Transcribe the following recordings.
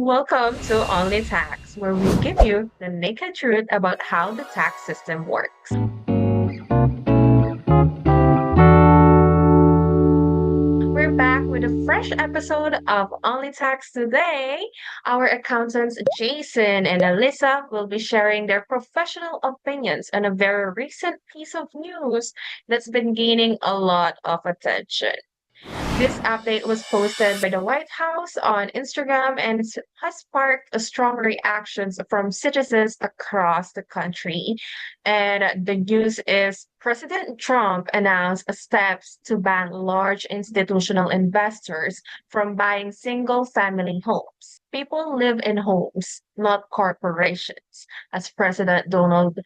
Welcome to OnlyTax, where we give you the naked truth about how the tax system works. We're back with a fresh episode of OnlyTax today. Our accountants Jason and Alyssa will be sharing their professional opinions on a very recent piece of news that's been gaining a lot of attention. This update was posted by the White House on Instagram and has sparked a strong reactions from citizens across the country. And the news is President Trump announced steps to ban large institutional investors from buying single family homes. People live in homes, not corporations, as President Donald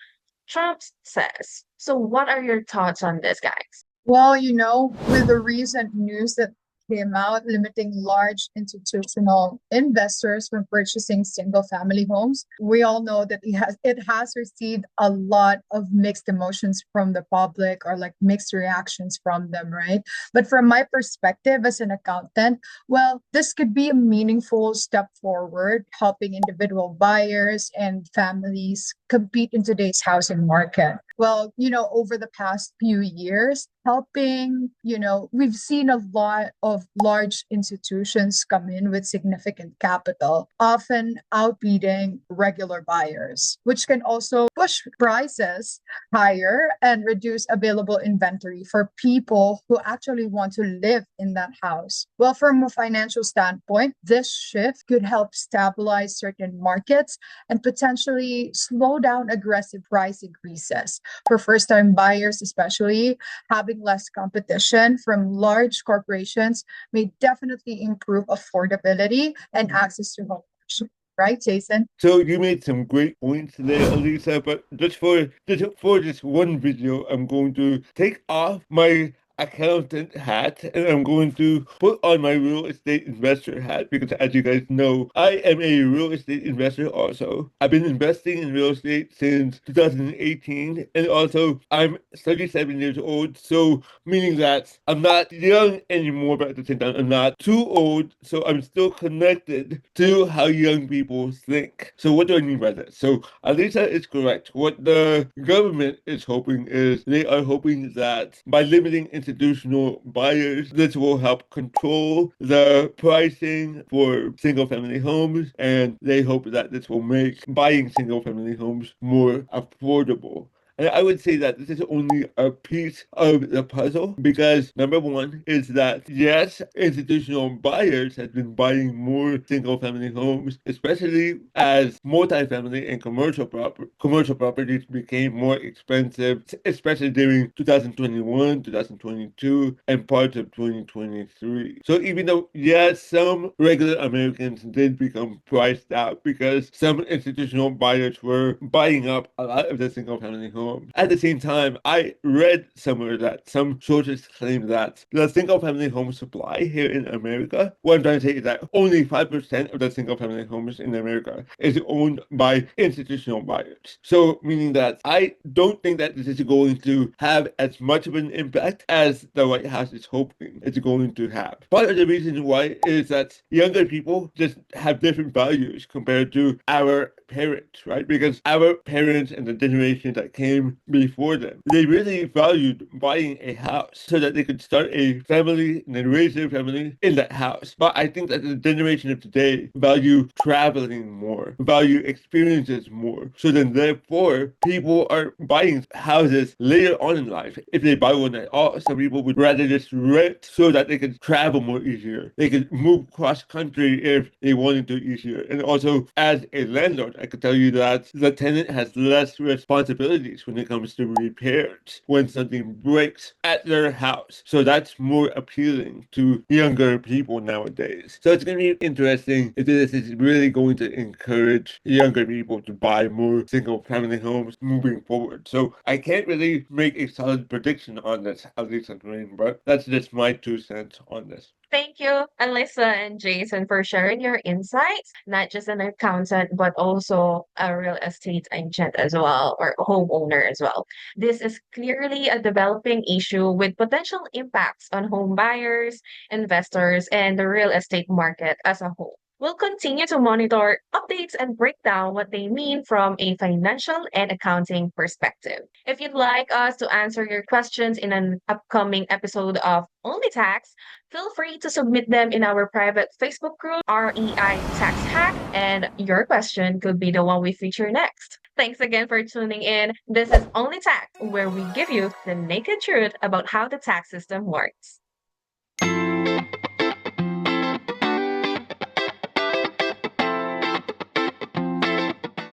Trump says. So, what are your thoughts on this, guys? Well, with the recent news that came out limiting large institutional investors from purchasing single family homes, we all know that it has received a lot of mixed emotions from the public or like mixed reactions from them, right? But from my perspective as an accountant, well, this could be a meaningful step forward, helping individual buyers and families compete in today's housing market. Well, over the past few years, we've seen a lot of large institutions come in with significant capital, often outbidding regular buyers, which can also push prices higher and reduce available inventory for people who actually want to live in that house. Well, from a financial standpoint, this shift could help stabilize certain markets and potentially slow down aggressive price increases. For first time buyers, especially, having less competition from large corporations may definitely improve affordability and access to home ownership. Right, Jason? So you made some great points there, Elisa, but just for this one video, I'm going to take off my accountant hat and I'm going to put on my real estate investor hat because as you guys know, I am a real estate investor also. I've been investing in real estate since 2018 and also I'm 37 years old, so meaning that I'm not young anymore, but at the same time I'm not too old, so I'm still connected to how young people think. So what do I mean by that? So Alisa is correct. What the government is hoping is they are hoping that by limiting institutional buyers, this will help control the pricing for single family homes, and they hope that this will make buying single family homes more affordable. And I would say that this is only a piece of the puzzle because number one is that yes, institutional buyers have been buying more single family homes, especially as multifamily and commercial properties became more expensive, especially during 2021, 2022, and parts of 2023. So even though yes, some regular Americans did become priced out because some institutional buyers were buying up a lot of the single family homes. At the same time, I read somewhere that some sources claim that the single family home supply here in America, what I'm trying to say is that only 5% of the single family homes in America is owned by institutional buyers. So, meaning that I don't think that this is going to have as much of an impact as the White House is hoping it's going to have. Part of the reason why is that younger people just have different values compared to our parents, right? Because our parents and the generation that came before them, they really valued buying a house so that they could start a family and then raise their family in that house. But I think that the generation of today value traveling more, value experiences more. So then therefore, people are buying houses later on in life. If they buy one at all, some people would rather just rent so that they could travel more easier. They could move cross country if they wanted to easier. And also as a landlord, I could tell you that the tenant has less responsibilities when it comes to repairs when something breaks at their house. So that's more appealing to younger people nowadays. So it's going to be interesting if this is really going to encourage younger people to buy more single family homes moving forward. So I can't really make a solid prediction on this, at least on Green, but that's just my 2 cents on this. Thank you, Alyssa and Jason, for sharing your insights, not just an accountant, but also a real estate agent as well, or homeowner as well. This is clearly a developing issue with potential impacts on home buyers, investors, and the real estate market as a whole. We'll continue to monitor updates and break down what they mean from a financial and accounting perspective. If you'd like us to answer your questions in an upcoming episode of Only Tax, feel free to submit them in our private Facebook group, REI Tax Hack, and your question could be the one we feature next. Thanks again for tuning in. This is Only Tax, where we give you the naked truth about how the tax system works.